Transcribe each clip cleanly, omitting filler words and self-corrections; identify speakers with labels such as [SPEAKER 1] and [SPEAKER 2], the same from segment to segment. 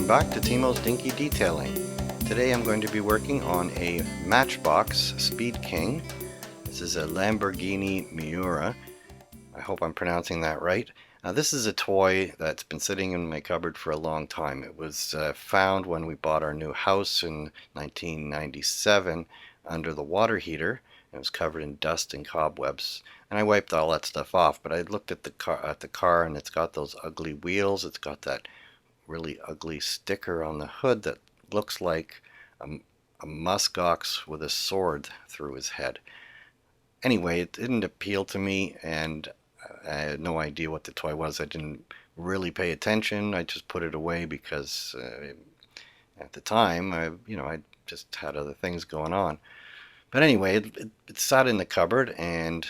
[SPEAKER 1] Welcome back to Timo's Dinky Detailing. Today I'm going to be working on a Matchbox Speed King. This is a Lamborghini Miura. I hope I'm pronouncing that right. This is a toy that's been sitting in my cupboard for a long time. It was found when we bought our new house in 1997 under the water heater. It was covered in dust and cobwebs, and I wiped all that stuff off. But I looked at the car, and it's got those ugly wheels. It's got that really ugly sticker on the hood that looks like a muskox with a sword through his head. Anyway, it didn't appeal to me, and I had no idea what the toy was. I didn't really pay attention. I just put it away because at the time, I just had other things going on. But anyway, it sat in the cupboard, and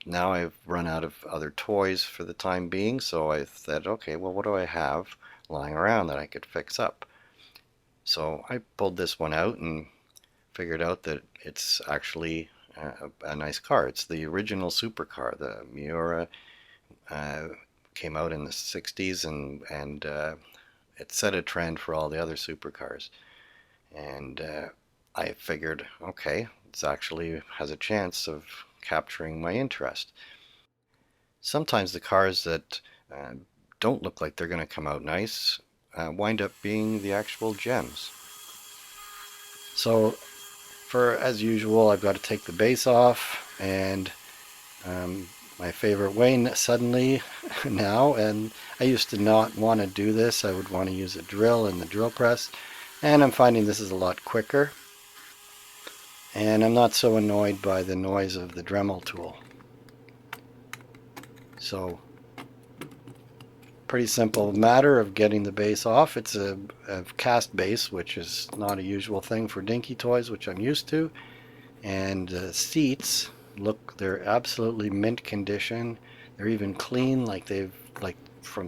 [SPEAKER 1] now I've run out of other toys for the time being. So I said, okay, well, what do I have lying around that I could fix up? So I pulled this one out and figured out that it's actually a nice car. It's the original supercar. The Miura came out in the 60s, and it set a trend for all the other supercars. And I figured, okay, it actually has a chance of capturing my interest. Sometimes the cars that don't look like they're going to come out nice wind up being the actual gems. So as usual, I've got to take the base off, and my favorite way suddenly now, and I used to not want to do this. I would want to use a drill and the drill press, and I'm finding this is a lot quicker, and I'm not so annoyed by the noise of the Dremel tool. So pretty simple matter of getting the base off. It's a cast base, which is not a usual thing for Dinky toys, which I'm used to. And the seats, look, they're absolutely mint condition. They're even clean, like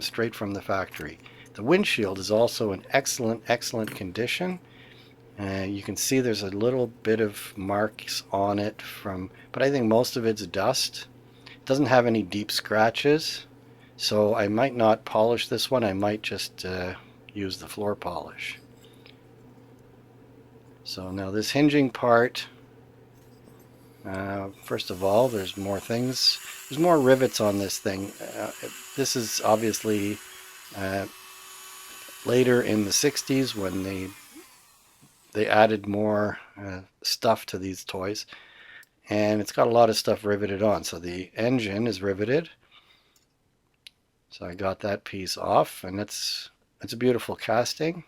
[SPEAKER 1] straight from the factory. The windshield is also in excellent condition. You can see there's a little bit of marks on it but I think most of it's dust. It doesn't have any deep scratches, so I might not polish this one. I might just use the floor polish. So now this hinging part, first of all, there's more things. There's more rivets on this thing. This is obviously later in the 60s when they added more stuff to these toys, and it's got a lot of stuff riveted on. So the engine is riveted. So I got that piece off, and it's a beautiful casting.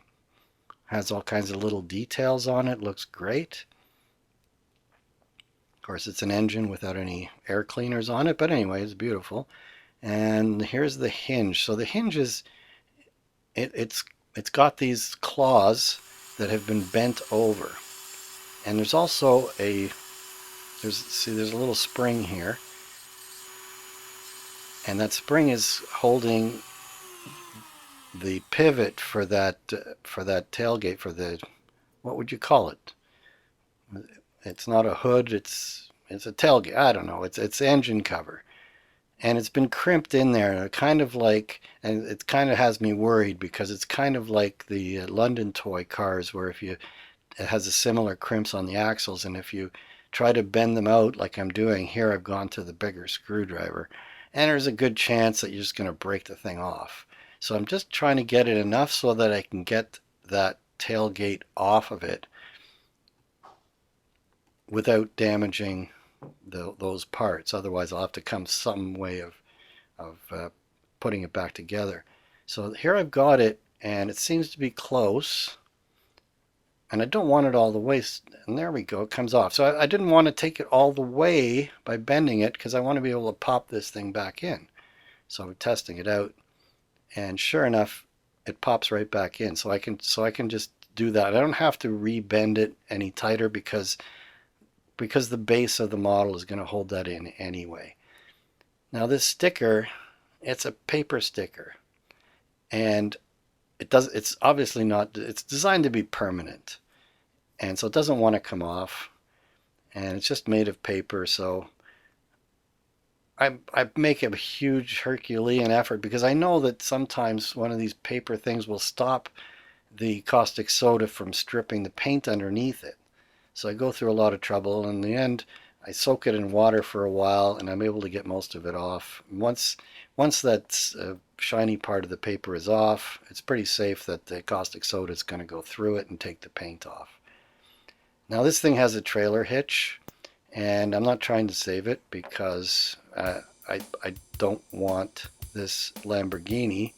[SPEAKER 1] Has all kinds of little details on it. Looks great. Of course, it's an engine without any air cleaners on it, but anyway, it's beautiful. And here's the hinge. So the hinge is it's got these claws that have been bent over, and there's also there's a little spring here, and that spring is holding the pivot for that tailgate, for the, what would you call it? It's not a hood, it's a tailgate. I don't know. It's engine cover, and it's been crimped in there, kind of like, and it kind of has me worried because it's kind of like the London toy cars, where it has a similar crimps on the axles, and if you try to bend them out like I'm doing here, I've gone to the bigger screwdriver, and there's a good chance that you're just going to break the thing off. So I'm just trying to get it enough so that I can get that tailgate off of it without damaging those parts. Otherwise, I'll have to come some way of putting it back together. So here I've got it, and it seems to be close. And I don't want it all the way, and there we go, it comes off. So I didn't want to take it all the way by bending it, because I want to be able to pop this thing back in. So I'm testing it out, and sure enough, it pops right back in. So I can just do that. I don't have to re-bend it any tighter because the base of the model is going to hold that in anyway. Now this sticker, it's a paper sticker, and it's obviously not, it's designed to be permanent, and so it doesn't want to come off, and it's just made of paper. So I make a huge Herculean effort because I know that sometimes one of these paper things will stop the caustic soda from stripping the paint underneath it. So I go through a lot of trouble, and in the end I soak it in water for a while and I'm able to get most of it off. Once that shiny part of the paper is off, it's pretty safe that the caustic soda is going to go through it and take the paint off. Now this thing has a trailer hitch, and I'm not trying to save it because I don't want this Lamborghini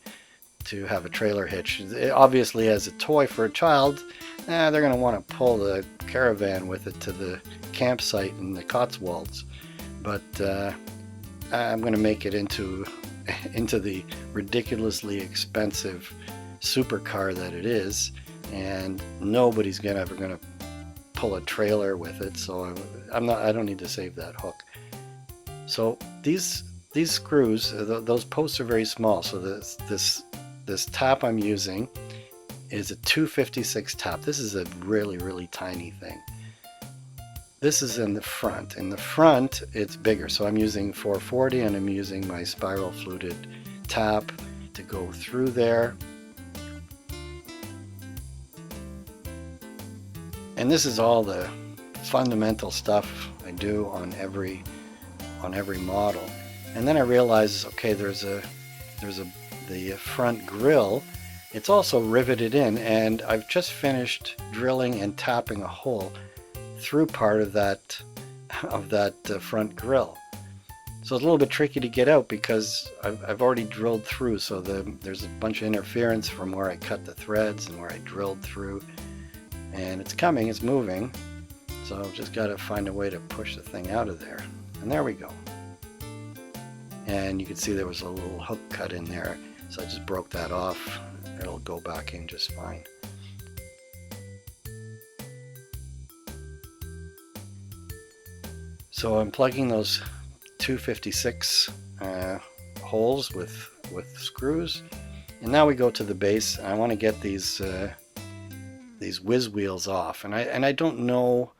[SPEAKER 1] to have a trailer hitch. Obviously, as a toy for a child, they're going to want to pull the caravan with it to the campsite in the Cotswolds. But I'm going to make it into the ridiculously expensive supercar that it is, and nobody's ever going to pull a trailer with it. So I don't need to save that hook. So these screws, those posts are very small. So this tap I'm using is a 256 tap. This is a really tiny thing. This is in the front. In the front, it's bigger. So I'm using 440 and I'm using my spiral fluted tap to go through there. And this is all the fundamental stuff I do on every model. And then I realized, okay, there's the front grille. It's also riveted in, and I've just finished drilling and tapping a hole through part of that front grille. So it's a little bit tricky to get out because I've already drilled through. So there's a bunch of interference from where I cut the threads and where I drilled through. And it's coming, it's moving, so I've just got to find a way to push the thing out of there. And there we go. And you can see there was a little hook cut in there, so I just broke that off. It'll go back in just fine. So I'm plugging those 256 holes with screws, and now we go to the base. I want to get these whiz wheels off, and I don't know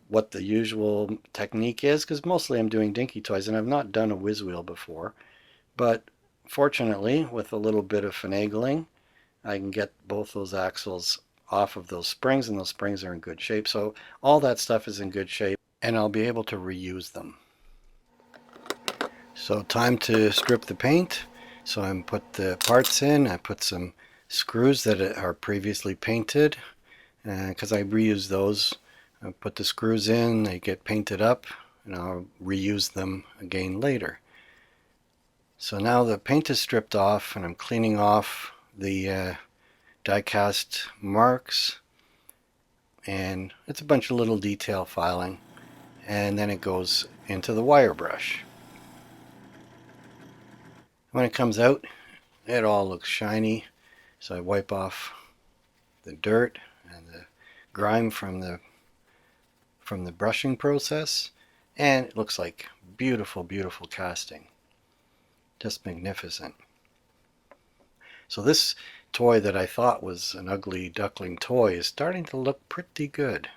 [SPEAKER 1] what the usual technique is, because mostly I'm doing Dinky toys and I've not done a whiz wheel before, but fortunately with a little bit of finagling I can get both those axles off of those springs, and those springs are in good shape, so all that stuff is in good shape and I'll be able to reuse them. So time to strip the paint. So I put the parts in, I put some screws that are previously painted because I reuse those. I put the screws in, they get painted up, and I'll reuse them again later. So now the paint is stripped off and I'm cleaning off the die-cast marks, and it's a bunch of little detail filing, and then it goes into the wire brush. When it comes out, it all looks shiny. So I wipe off the dirt and the grime from the brushing process, and it looks like beautiful casting. Just magnificent. So this toy that I thought was an ugly duckling toy is starting to look pretty good.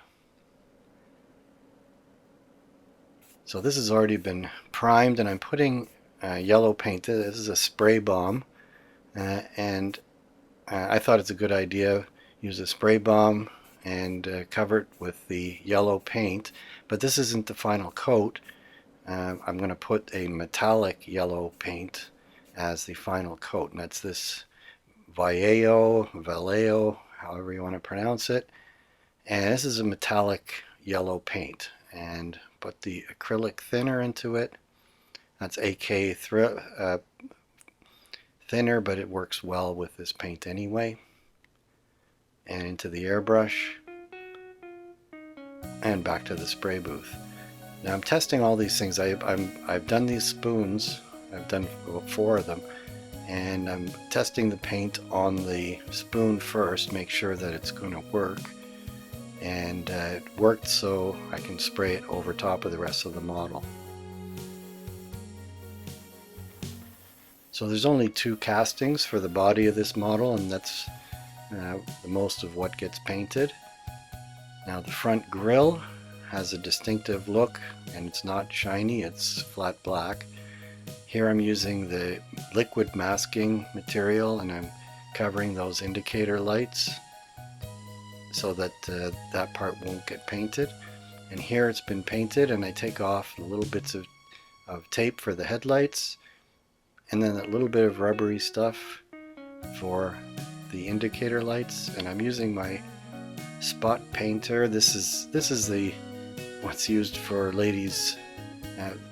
[SPEAKER 1] So this has already been primed, and I'm putting yellow paint. This is a spray bomb, and I thought it's a good idea. Use a spray bomb and cover it with the yellow paint, but this isn't the final coat. I'm going to put a metallic yellow paint as the final coat, and that's this Vallejo, however you want to pronounce it. And this is a metallic yellow paint, and put the acrylic thinner into it. That's AK thinner, but it works well with this paint anyway. And into the airbrush, and back to the spray booth. Now I'm testing all these things. I've done these spoons. I've done 4 of them, and I'm testing the paint on the spoon first, make sure that it's going to work. And it worked, so I can spray it over top of the rest of the model. So there's only 2 castings for the body of this model, and that's the most of what gets painted. Now the front grille has a distinctive look, and it's not shiny, it's flat black. Here I'm using the liquid masking material, and I'm covering those indicator lights so that that part won't get painted. And here it's been painted, and I take off the little bits of tape for the headlights, and then a little bit of rubbery stuff for the indicator lights. And I'm using my spot painter. This is the what's used for ladies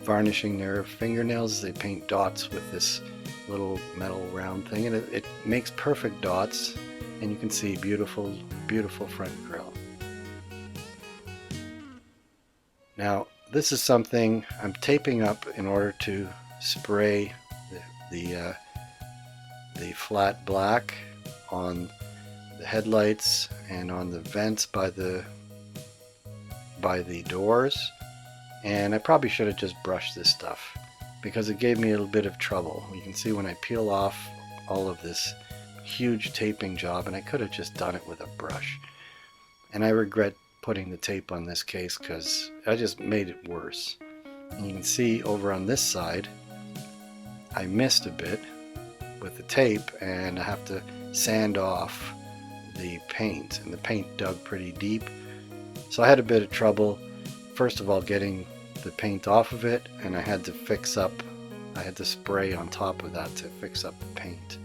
[SPEAKER 1] varnishing their fingernails. They paint dots with this little metal round thing, and it makes perfect dots, and you can see beautiful front grille. Now this is something I'm taping up in order to spray the flat black on the headlights and on the vents by the doors. And I probably should have just brushed this stuff because it gave me a little bit of trouble. You can see when I peel off all of this huge taping job, and I could have just done it with a brush. And I regret putting the tape on this case because I just made it worse. And you can see over on this side I missed a bit with the tape, and I have to sand off the paint, and the paint dug pretty deep. So I had a bit of trouble, first of all, getting the paint off of it, and I had to spray on top of that to fix up the paint.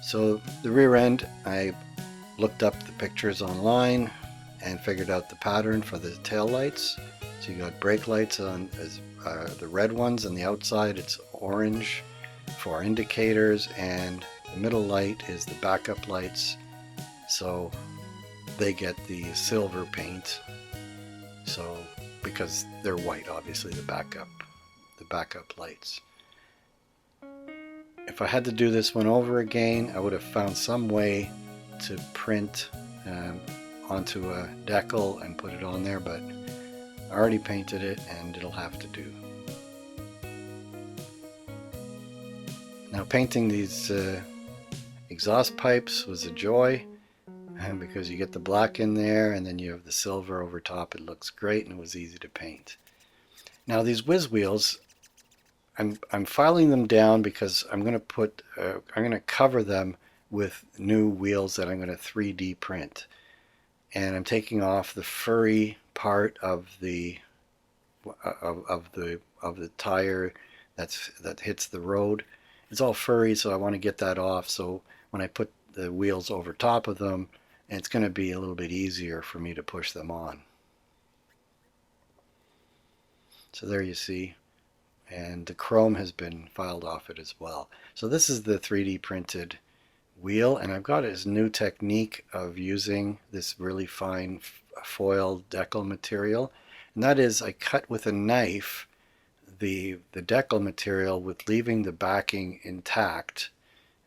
[SPEAKER 1] So the rear end, I looked up the pictures online and figured out the pattern for the tail lights. So you got brake lights on the red ones, and the outside it's orange for indicators, and the middle light is the backup lights, so they get the silver paint. So because they're white, obviously, the backup lights. If I had to do this one over again, I would have found some way to print onto a decal and put it on there, but I already painted it and it'll have to do. Now painting these exhaust pipes was a joy, because you get the black in there and then you have the silver over top. It looks great and it was easy to paint. Now these whiz wheels, I'm filing them down because I'm going to cover them with new wheels that I'm going to 3D print, and I'm taking off the furry part of the tire that hits the road. It's all furry, so I want to get that off, so when I put the wheels over top of them, it's going to be a little bit easier for me to push them on. So there you see, and the chrome has been filed off it as well. So this is the 3D printed wheel, and I've got this new technique of using this really fine foil decal material, and that is I cut with a knife the decal material with leaving the backing intact.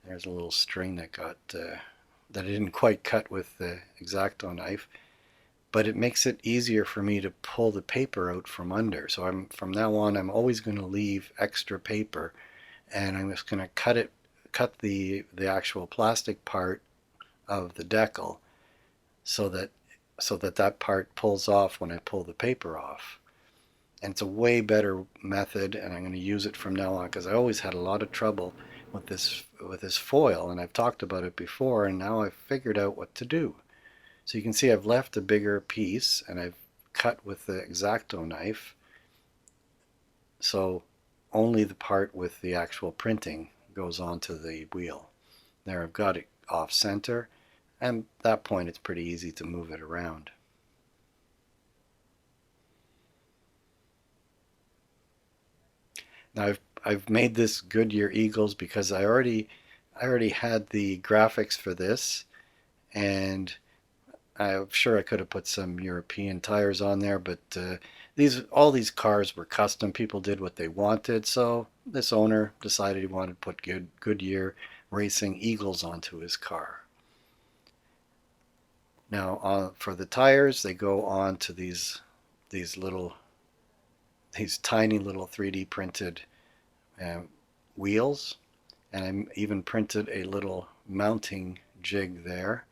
[SPEAKER 1] There's a little string that got that I didn't quite cut with the X-Acto knife, but it makes it easier for me to pull the paper out from under. So from now on I'm always going to leave extra paper, and I'm just going to cut the actual plastic part of the decal so that part pulls off when I pull the paper off. And it's a way better method, and I'm going to use it from now on because I always had a lot of trouble with this foil, and I've talked about it before, and now I've figured out what to do. So you can see I've left a bigger piece and I've cut with the X-Acto knife, so only the part with the actual printing goes onto the wheel. There, I've got it off center, and at that point it's pretty easy to move it around. Now I've made this Goodyear Eagles because I already had the graphics for this, and I'm sure I could have put some European tires on there, but all these cars were custom. People did what they wanted, so this owner decided he wanted to put Goodyear Racing Eagles onto his car. Now for the tires, they go on to these tiny little 3D printed wheels, and I even printed a little mounting jig there.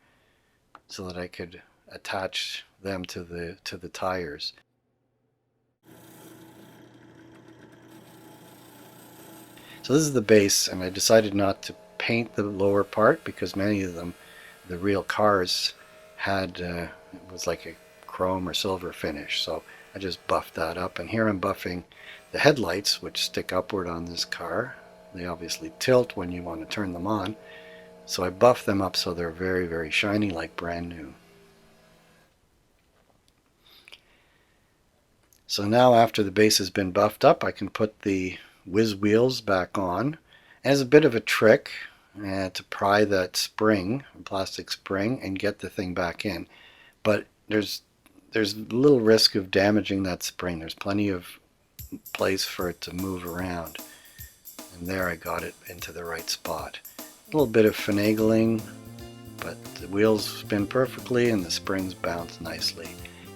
[SPEAKER 1] so that I could attach them to the tires. So this is the base, and I decided not to paint the lower part because many of them, the real cars, had it was like a chrome or silver finish. So I just buffed that up, and here I'm buffing the headlights, which stick upward on this car. They obviously tilt when you want to turn them on. So I buffed them up so they're very, very shiny, like brand new. So now after the base has been buffed up, I can put the whiz wheels back on. As a bit of a trick to pry that spring, plastic spring, and get the thing back in. But there's little risk of damaging that spring. There's plenty of place for it to move around. And there I got it into the right spot. A little bit of finagling, but the wheels spin perfectly and the springs bounce nicely.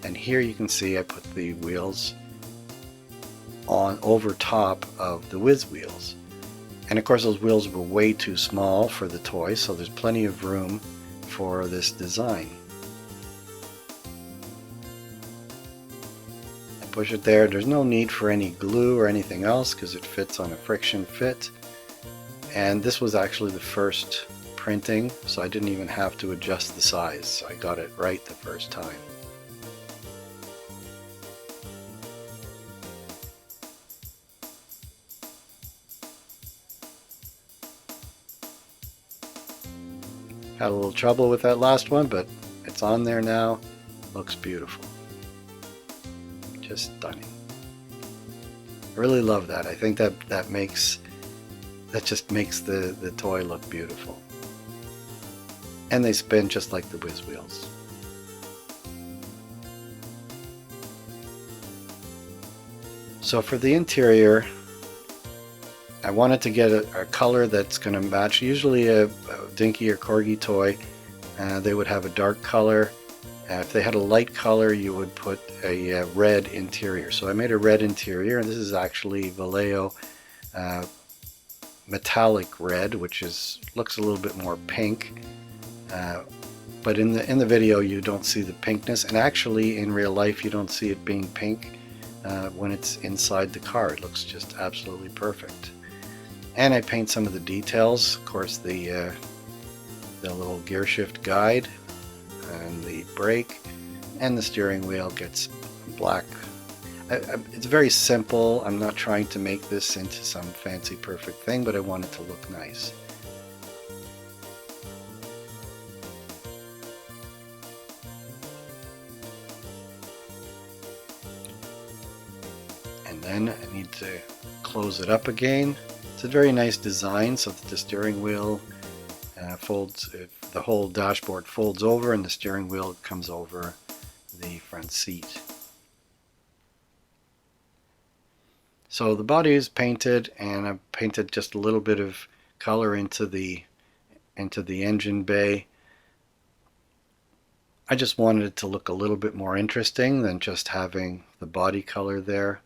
[SPEAKER 1] And here you can see I put the wheels on over top of the whiz wheels. And of course those wheels were way too small for the toy, so there's plenty of room for this design. I push it there. There's no need for any glue or anything else because it fits on a friction fit. And this was actually the first printing, so I didn't even have to adjust the size. So I got it right the first time. Had a little trouble with that last one, but it's on there now. Looks beautiful. Just stunning. I really love that. I think that just makes the toy look beautiful. And they spin just like the whiz wheels. So for the interior, I wanted to get a color that's going to match. Usually a Dinky or Corgi toy, they would have a dark color. If they had a light color, you would put a red interior. So I made a red interior, and this is actually Vallejo metallic red, which looks a little bit more pink. But in the video, you don't see the pinkness, and actually in real life, you don't see it being pink when it's inside the car. It looks just absolutely perfect. And I paint some of the details. Of course, the little gear shift guide and the brake and the steering wheel gets black. It's very simple. I'm not trying to make this into some fancy perfect thing, but I want it to look nice. And then I need to close it up again. It's a very nice design so that the steering wheel folds, the whole dashboard folds over and the steering wheel comes over the front seat. So the body is painted, and I've painted just a little bit of color into the engine bay. I just wanted it to look a little bit more interesting than just having the body color there.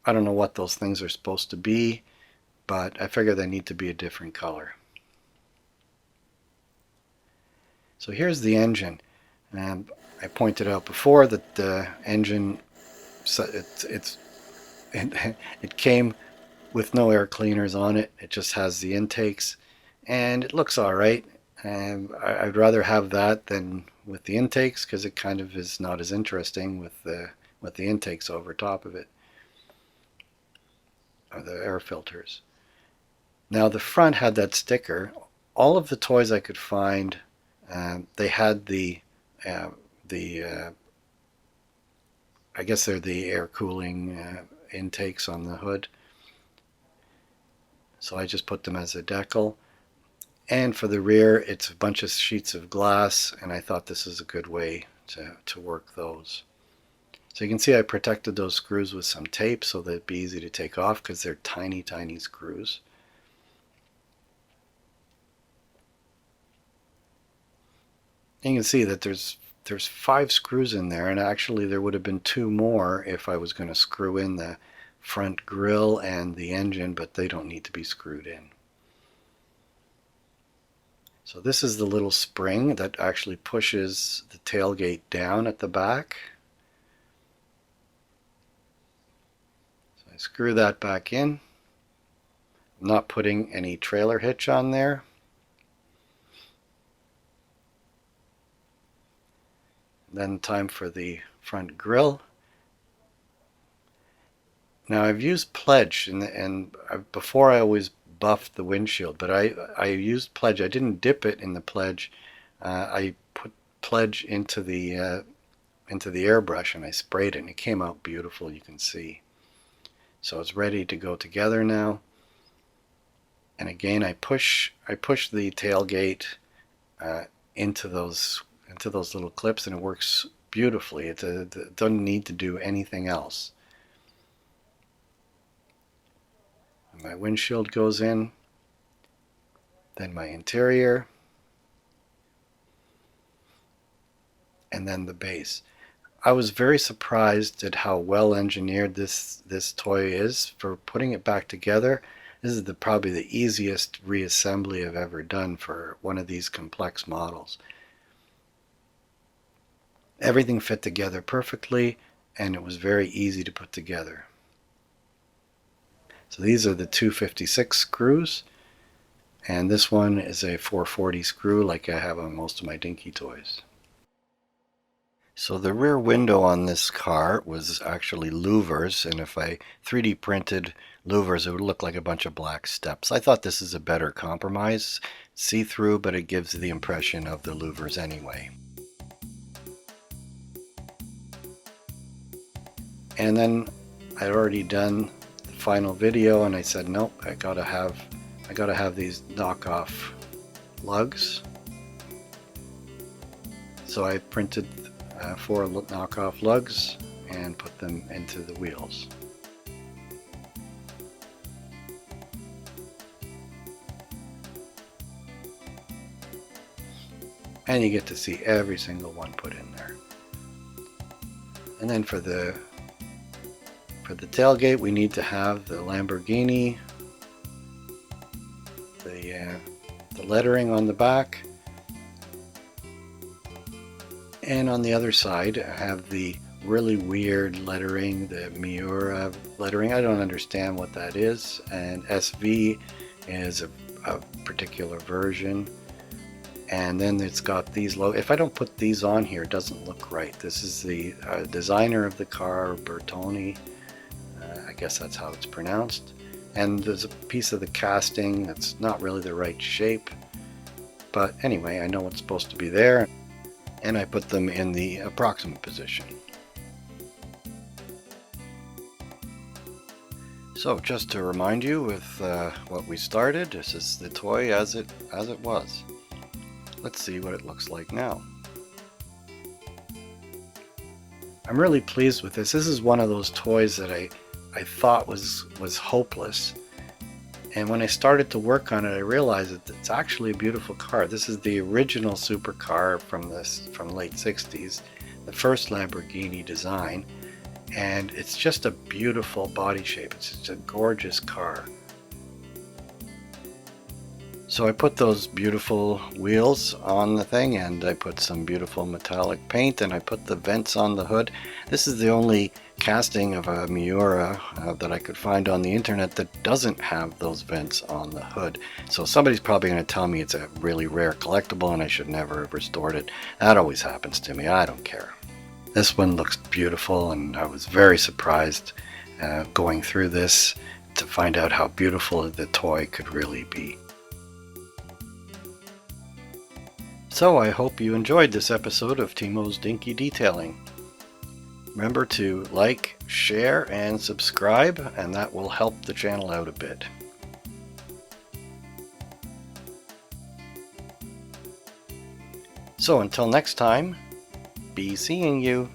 [SPEAKER 1] I don't know what those things are supposed to be, but I figure they need to be a different color. So here's the engine. I pointed out before that the engine, it came with no air cleaners on it. It just has the intakes, and it looks all right. I'd rather have that than with the intakes because it kind of is not as interesting with the intakes over top of it, or the air filters. Now the front had that sticker. All of the toys I could find, they had the I guess they're the air cooling intakes on the hood. So I just put them as a decal. And for the rear, it's a bunch of sheets of glass, and I thought this is a good way to work those. So you can see I protected those screws with some tape so that it'd be easy to take off because they're tiny, tiny screws. And you can see that there's 5 screws in there, and actually there would have been 2 more if I was going to screw in the front grille and the engine, but they don't need to be screwed in. So this is the little spring that actually pushes the tailgate down at the back. So I screw that back in. I'm not putting any trailer hitch on there. Then time for the front grille. Now I've used Pledge, and before I always buffed the windshield, but I used Pledge. I didn't dip it in the Pledge. I put Pledge into the airbrush and I sprayed it, and it came out beautiful. You can see. So it's ready to go together now. And again, I push the tailgate into those little clips, and it works beautifully. It doesn't need to do anything else. My windshield goes in, then my interior, and then the base. I was very surprised at how well engineered this toy is for putting it back together. This is probably the easiest reassembly I've ever done for one of these complex models. Everything fit together perfectly, and it was very easy to put together. So these are the 256 screws, and this one is a 440 screw like I have on most of my Dinky toys. So the rear window on this car was actually louvers, and if I 3D printed louvers, it would look like a bunch of black steps. I thought this is a better compromise. See-through, but it gives the impression of the louvers anyway. And then I'd already done the final video, and I said, nope, I gotta have these knockoff lugs. So I printed 4 knockoff lugs and put them into the wheels. And you get to see every single one put in there. And then for the tailgate, we need to have the Lamborghini, the lettering on the back, and on the other side I have the really weird lettering, the Miura lettering. I don't understand what that is, and SV is a particular version. And then it's got these if I don't put these on here, it doesn't look right. This is the designer of the car, Bertoni. I guess that's how it's pronounced. And there's a piece of the casting that's not really the right shape. But anyway, I know what's supposed to be there, and I put them in the approximate position. So just to remind you with what we started, this is the toy as it was. Let's see what it looks like now. I'm really pleased with this. This is one of those toys that I thought was hopeless. And when I started to work on it, I realized that it's actually a beautiful car. This is the original supercar from late 60s, the first Lamborghini design. And it's just a beautiful body shape. It's just a gorgeous car. So I put those beautiful wheels on the thing, and I put some beautiful metallic paint, and I put the vents on the hood. This is the only casting of a Miura that I could find on the internet that doesn't have those vents on the hood. So somebody's probably going to tell me it's a really rare collectible and I should never have restored it. That always happens to me. I don't care. This one looks beautiful, and I was very surprised going through this to find out how beautiful the toy could really be. So I hope you enjoyed this episode of Timo's Dinky Detailing. Remember to like, share, and subscribe, and that will help the channel out a bit. So until next time, be seeing you.